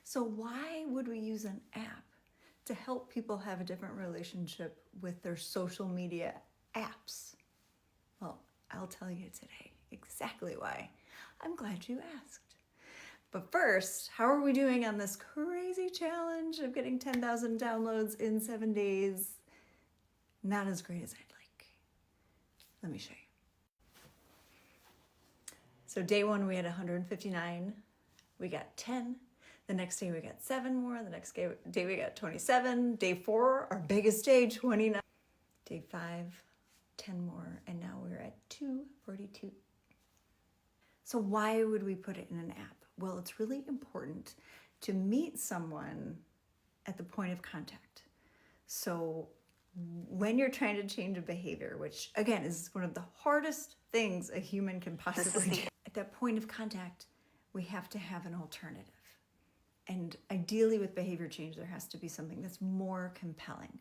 So why would we use an app to help people have a different relationship with their social media apps? Well, I'll tell you today exactly why. I'm glad you asked. But first, how are we doing on this crazy challenge of getting 10,000 downloads in 7 days? Not as great as I'd like. Let me show you. So day one, we had 159. We got 10. The next day we got 7 more. The next day we got 27. Day 4, our biggest day, 29. Day 5, 10 more. And now we're at 242. So why would we put it in an app? Well, it's really important to meet someone at the point of contact. So when you're trying to change a behavior, which again is one of the hardest things a human can possibly do, at that point of contact, we have to have an alternative. And ideally with behavior change, there has to be something that's more compelling.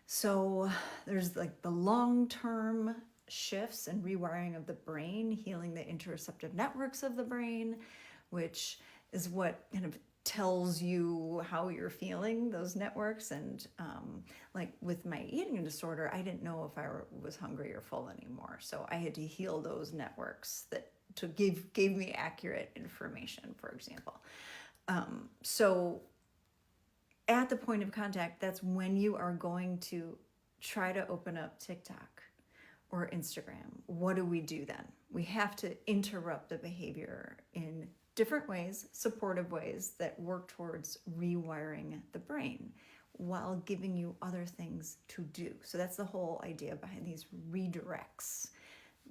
So there's like the long-term shifts and rewiring of the brain, healing the interoceptive networks of the brain, which is what kind of tells you how you're feeling, those networks. And like with my eating disorder, I didn't know if I was hungry or full anymore. So I had to heal those networks that to gave me accurate information, for example. So at the point of contact, that's when you are going to try to open up TikTok or Instagram. What do we do then? We have to interrupt the behavior in different ways, supportive ways that work towards rewiring the brain while giving you other things to do. So that's the whole idea behind these redirects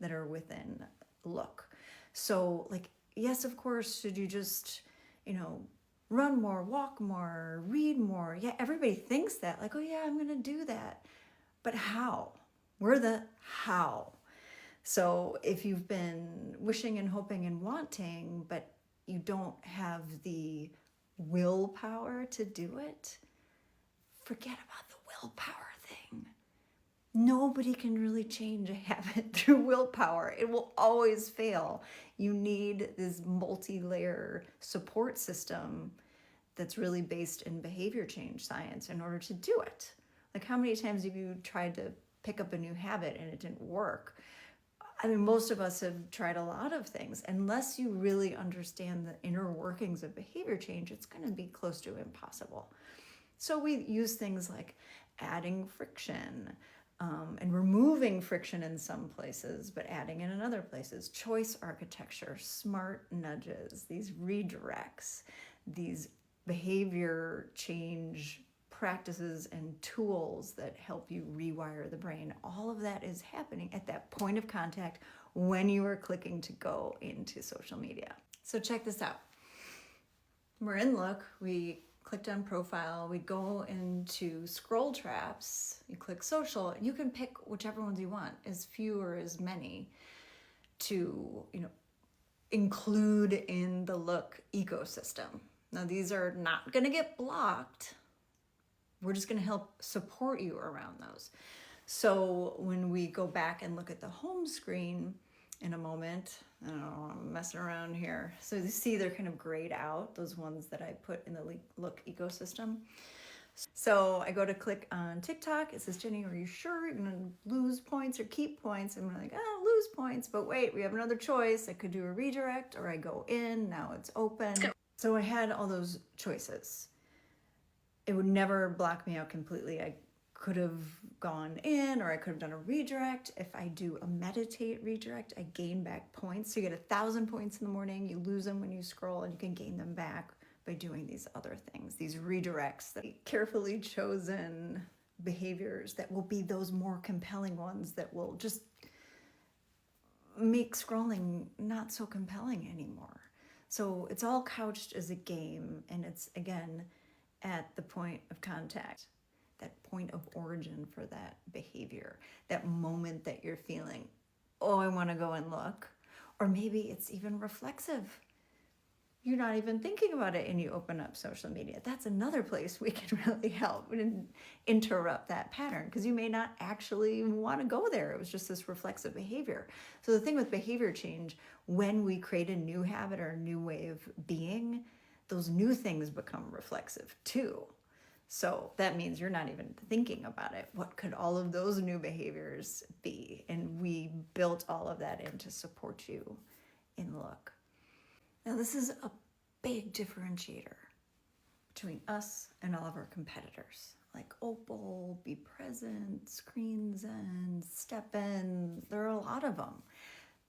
that are within Look. So like, yes, of course, should you just, run more, walk more, read more? Yeah, everybody thinks that, like, oh yeah, I'm gonna do that. But how? We're the how. So if you've been wishing and hoping and wanting, but you don't have the willpower to do it, forget about the willpower thing. Nobody can really change a habit through willpower. It will always fail. You need this multi-layer support system that's really based in behavior change science in order to do it. Like, how many times have you tried to pick up a new habit and it didn't work? I mean, most of us have tried a lot of things. Unless you really understand the inner workings of behavior change, it's going to be close to impossible. So we use things like adding friction, and removing friction in some places, but adding it in other places. Choice architecture, smart nudges, these redirects, these behavior change practices and tools that help you rewire the brain. All of that is happening at that point of contact when you are clicking to go into social media. So check this out. We're in Look, we clicked on profile, we go into scroll traps, you click social, and you can pick whichever ones you want, as few or as many, to include in the Look ecosystem. Now these are not going to get blocked. We're just going to help support you around those. So when we go back and look at the home screen in a moment, I don't know, I'm messing around here. So you see they're kind of grayed out, those ones that I put in the Look ecosystem. So I go to click on TikTok. It says, Jenny, are you sure you're going to lose points or keep points? I'm like, lose points. But wait, we have another choice. I could do a redirect or I go in. Now it's open. So I had all those choices. It would never block me out completely. I could have gone in, or I could have done a redirect. If I do a meditate redirect, I gain back points. So you get 1,000 points in the morning, you lose them when you scroll, and you can gain them back by doing these other things, these redirects, that carefully chosen behaviors that will be those more compelling ones that will just make scrolling not so compelling anymore. So it's all couched as a game, and it's, again, at the point of contact, that point of origin for that behavior, that moment that you're feeling, oh, I want to go and look. Or maybe it's even reflexive. You're not even thinking about it and you open up social media. That's another place we can really help and interrupt that pattern, because you may not actually want to go there. It was just this reflexive behavior. So the thing with behavior change, when we create a new habit or a new way of being, those new things become reflexive too. So that means you're not even thinking about it. What could all of those new behaviors be? And we built all of that in to support you in look. Now, this is a big differentiator between us and all of our competitors, like Opal, Be Present, Screen Zen, StepN. There are a lot of them.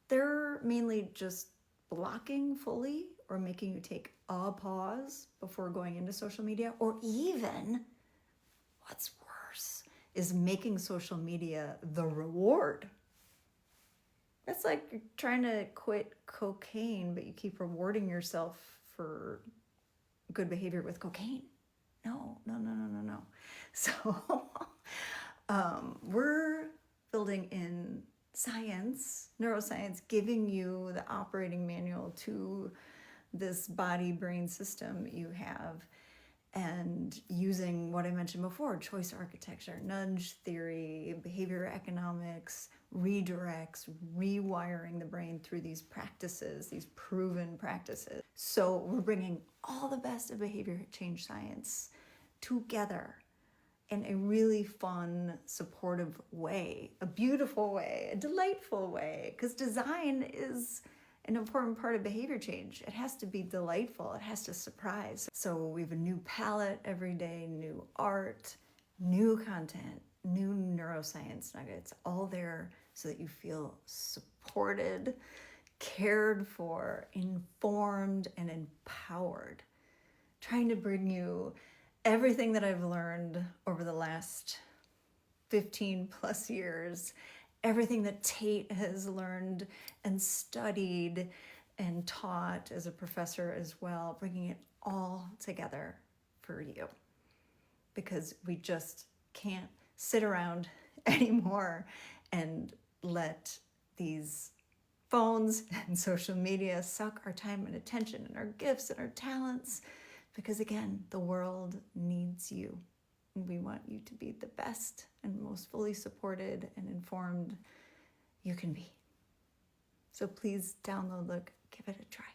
They're mainly just blocking fully or making you take a pause before going into social media, or even, what's worse, is making social media the reward. It's like you're trying to quit cocaine, but you keep rewarding yourself for good behavior with cocaine. No. So we're building in science, neuroscience, giving you the operating manual to this body-brain system you have, and using what I mentioned before, choice architecture, nudge theory, behavior economics, redirects, rewiring the brain through these practices, these proven practices. So we're bringing all the best of behavior change science together in a really fun, supportive way, a beautiful way, a delightful way, because design is an important part of behavior change. It has to be delightful, it has to surprise. So we have a new palette every day, new art, new content, new neuroscience nuggets, all there so that you feel supported, cared for, informed, and empowered. Trying to bring you everything that I've learned over the last 15 plus years, everything that Tate has learned and studied and taught as a professor as well, bringing it all together for you. Because we just can't sit around anymore and let these phones and social media suck our time and attention and our gifts and our talents. Because again, the world needs you. And we want you to be the best and most fully supported and informed you can be. So please download Look, give it a try.